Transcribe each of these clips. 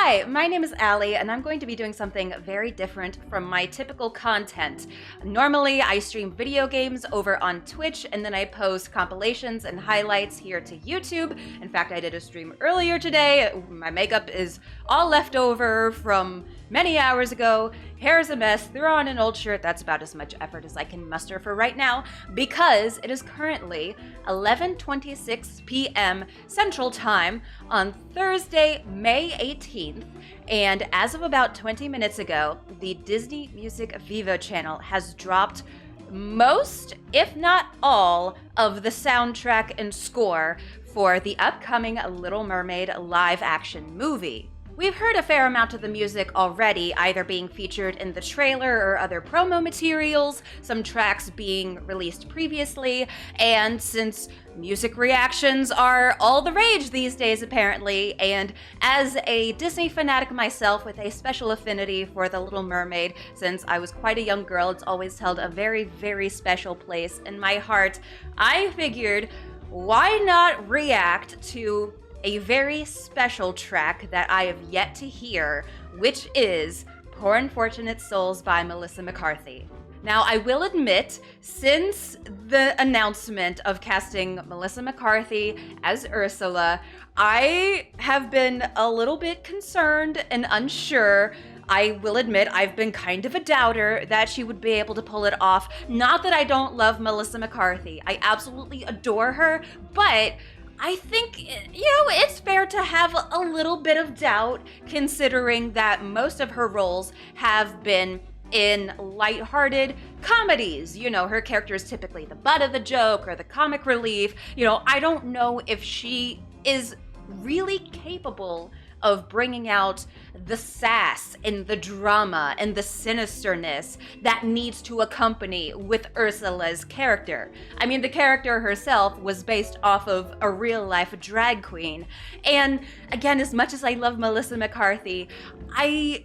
Hi, my name is Allie, and I'm going to be doing something very different from my typical content. Normally, I stream video games over on Twitch, and then I post compilations and highlights here to YouTube. In fact, I did a stream earlier today. My makeup is all left over from many hours ago. Hair's a mess, threw on an old shirt. That's about as much effort as I can muster for right now, because it is currently 11:26 p.m. Central Time on Thursday, May 18th, and as of about 20 minutes ago, the Disney Music Vivo channel has dropped most, if not all, of the soundtrack and score for the upcoming Little Mermaid live-action movie. We've heard a fair amount of the music already, either being featured in the trailer or other promo materials, some tracks being released previously, and since music reactions are all the rage these days apparently, and as a Disney fanatic myself with a special affinity for The Little Mermaid, since I was quite a young girl, it's always held a very, very special place in my heart, I figured, why not react to a very special track that I have yet to hear, which is Poor Unfortunate Souls by Melissa McCarthy. Now, I will admit, since the announcement of casting Melissa McCarthy as Ursula, I have been a little bit concerned and unsure. I will admit I've been kind of a doubter that she would be able to pull it off. Not that I don't love Melissa McCarthy. I absolutely adore her, but I think, it's fair to have a little bit of doubt considering that most of her roles have been in lighthearted comedies. Her character is typically the butt of the joke or the comic relief. I don't know if she is really capable of bringing out the sass and the drama and the sinisterness that needs to accompany with Ursula's character. I mean, the character herself was based off of a real-life drag queen. And again, as much as I love Melissa McCarthy, I'm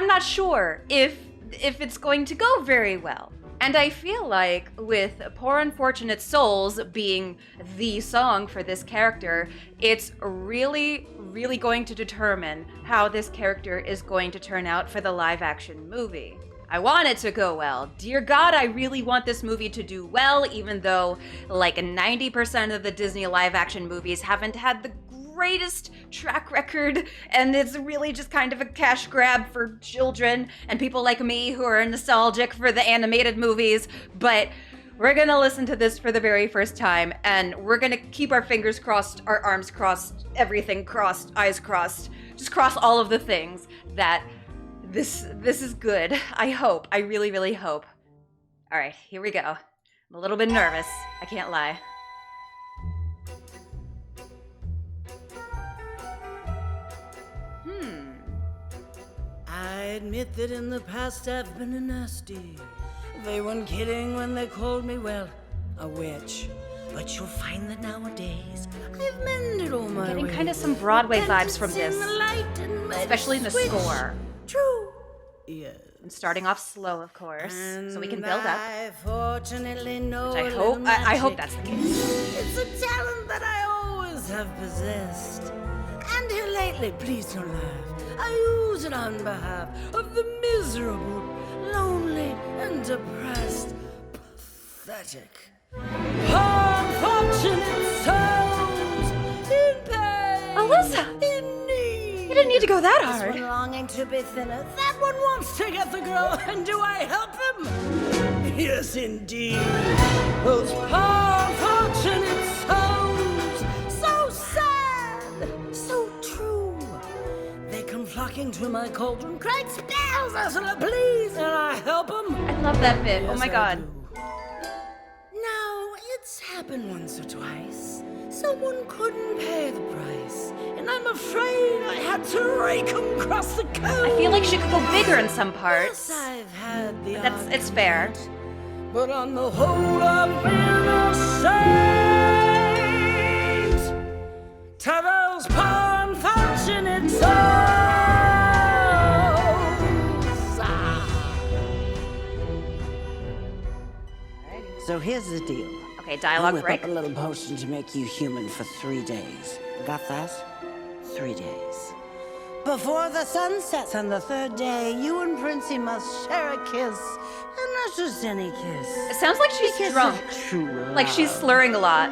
not sure if it's going to go very well. And I feel like with Poor Unfortunate Souls being the song for this character, it's really, really going to determine how this character is going to turn out for the live-action movie. I want it to go well. Dear God, I really want this movie to do well, even though like 90% of the Disney live-action movies haven't had the greatest track record, and it's really just kind of a cash grab for children and people like me who are nostalgic for the animated movies. But we're gonna listen to this for the very first time, and we're gonna keep our fingers crossed, our arms crossed, everything crossed, eyes crossed, just cross all of the things that this is good. I hope. I really, really hope. All right, here we go. I'm a little bit nervous, I can't lie. I admit that in the past I've been a nasty. They weren't kidding when they called me, well, a witch. But you'll find that nowadays I've mended all my Getting ways. kind of some Broadway vibes from this, especially in the switch. score. True. Yes. And starting off slow, of course, so we can build up. I fortunately know Which I a hope, little I hope magic. that's the case. It's a talent that I always have possessed. And here lately, please don't laugh, I use it on behalf of the miserable, lonely, and depressed, pathetic, unfortunate souls in pain, Alyssa! in need. You didn't need to go that This hard. one longing to be thinner, that one wants to get the girl, and do I help him? Yes, indeed. Those poor unfortunate souls, so sad, so true. They come flocking to my cauldron, great spells, Ursula, please, and I help them. I love that bit. Oh Yes, my I god. do. Now, it's happened once or twice. Someone couldn't pay the price, and I'm afraid I had to rake 'em across the coast. I feel like she could go bigger in some parts. Yes, I've had the It's fair. argument, but on the whole, I've been a saint to those poor unfortunate souls. So here's the deal. Okay, I'll dialogue whip break. up a little potion to make you human for 3 days. Got that? 3 days. Before the sun sets on the third day, you and Princey must share a kiss. And not just any kiss. It sounds like she's Kiss drunk. of true love. Like she's slurring a lot.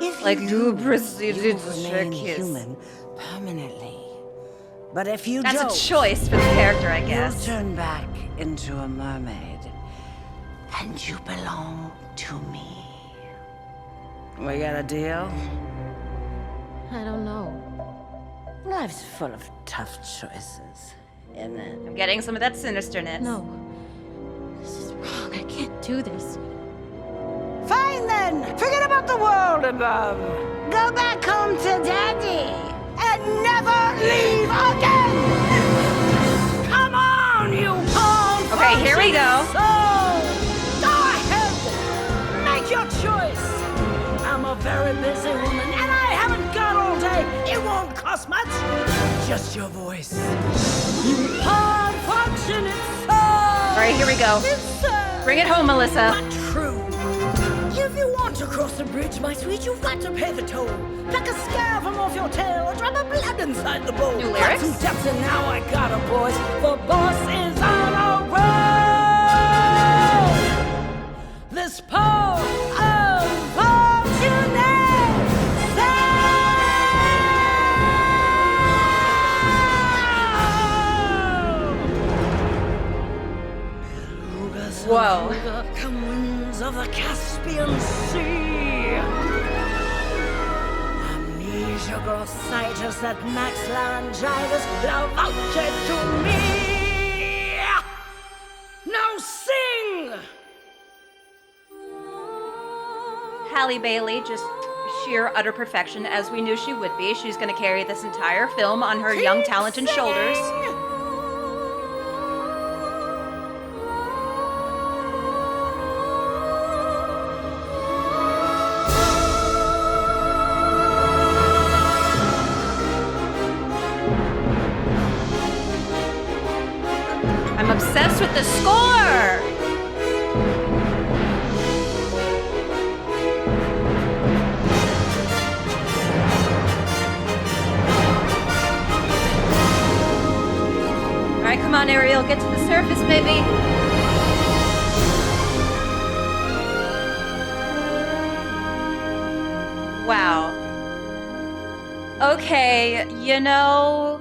If Like, you do, proceeded you to share a remain kiss. human permanently. But if you That's don't, a choice for the character, I you'll guess. turn back into a mermaid. And you belong to me. We got a deal? I don't know. Life's full of tough choices, isn't it? I'm getting some of that sinisterness. No. This is wrong. I can't do this. Fine then! Forget about the world above! Go back home to Daddy! And never leave again! Come on, you palm! Okay, here we go. Go ahead! Make your choice! I'm a very busy woman and I haven't got all day. It won't cost much. Just your voice. You palm fortunate soul! Alright, here we go. Bring it home, Melissa. But true. If you want to cross the bridge, my sweet, you've got to pay the toll. Pluck a scare from off your tail or drop a blood inside the bowl. New Got lyrics? some depth and now I got a boys. The boss is on a roll. This pole of fortunate soul. Whoa. Come winds of the Caspian Sea. Amnesia grows sightless that Max Laryngitis love voucher to me. Now sing! Halle Bailey, just sheer utter perfection, as we knew she would be. She's going to carry this entire film on her young, talented shoulders. I'm obsessed with the score! Alright, come on, Ariel, get to the surface, baby. Wow. Okay, you know,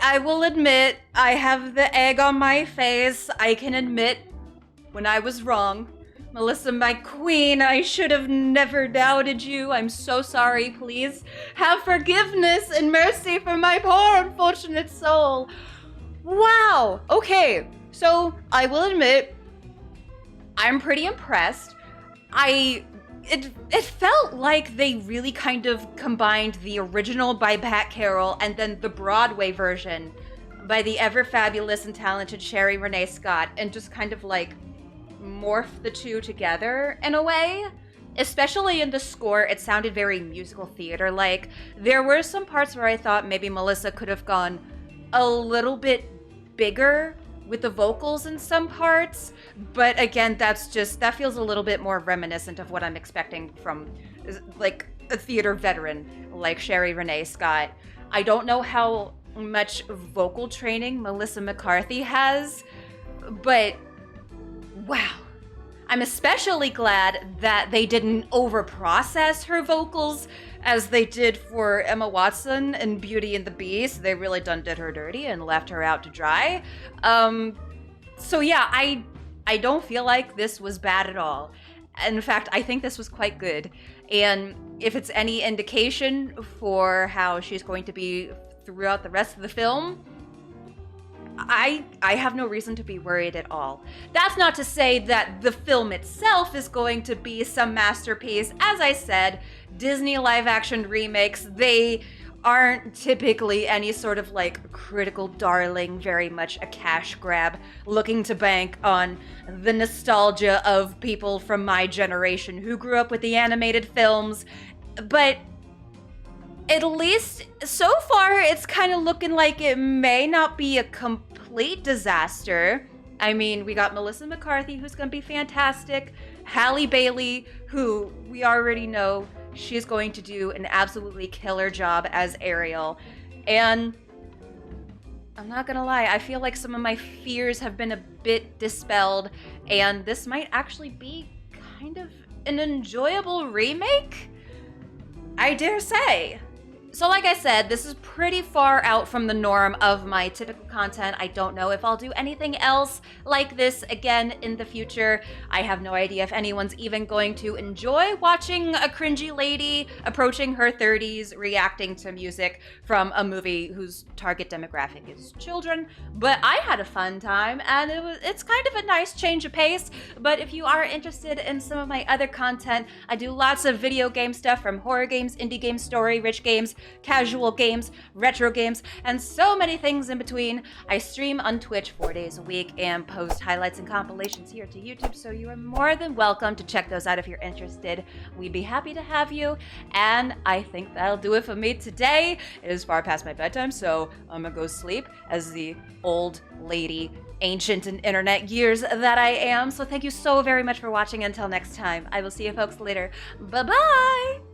I will admit, I have the egg on my face. I can admit when I was wrong. Melissa, my queen, I should have never doubted you. I'm so sorry. Please have forgiveness and mercy for my poor unfortunate soul. Wow. Okay, so I will admit, I'm pretty impressed. It felt like they really kind of combined the original by Pat Carroll and then the Broadway version by the ever fabulous and talented Sherry Renee Scott, and just kind of like morphed the two together in a way. Especially in the score, it sounded very musical theater like. There were some parts where I thought maybe Melissa could have gone a little bit bigger with the vocals in some parts, but again, that feels a little bit more reminiscent of what I'm expecting from like a theater veteran like Sherry Renee Scott. I don't know how much vocal training Melissa McCarthy has, but wow. I'm especially glad that they didn't overprocess her vocals as they did for Emma Watson in Beauty and the Beast. They really did her dirty and left her out to dry. So yeah, I don't feel like this was bad at all. In fact, I think this was quite good. And if it's any indication for how she's going to be throughout the rest of the film, I have no reason to be worried at all. That's not to say that the film itself is going to be some masterpiece. As I said, Disney live-action remakes, they aren't typically any sort of like critical darling, very much a cash grab, looking to bank on the nostalgia of people from my generation who grew up with the animated films. But at least so far, it's kind of looking like it may not be a complete disaster. I mean, we got Melissa McCarthy, who's going to be fantastic. Halle Bailey, who we already know she's going to do an absolutely killer job as Ariel. And I'm not gonna lie, I feel like some of my fears have been a bit dispelled, and this might actually be kind of an enjoyable remake? I dare say. So like I said, this is pretty far out from the norm of my typical content. I don't know if I'll do anything else like this again in the future. I have no idea if anyone's even going to enjoy watching a cringy lady approaching her 30s reacting to music from a movie whose target demographic is children. But I had a fun time, and it's kind of a nice change of pace. But if you are interested in some of my other content, I do lots of video game stuff, from horror games, indie games, story, rich games, casual games, retro games, and so many things in between. I stream on Twitch 4 days a week and post highlights and compilations here to YouTube, so you are more than welcome to check those out if you're interested. We'd be happy to have you, and I think that'll do it for me today. It is far past my bedtime, so I'm gonna go sleep as the old lady, ancient in internet years that I am. So thank you so very much for watching. Until next time, I will see you folks later. Bye-bye!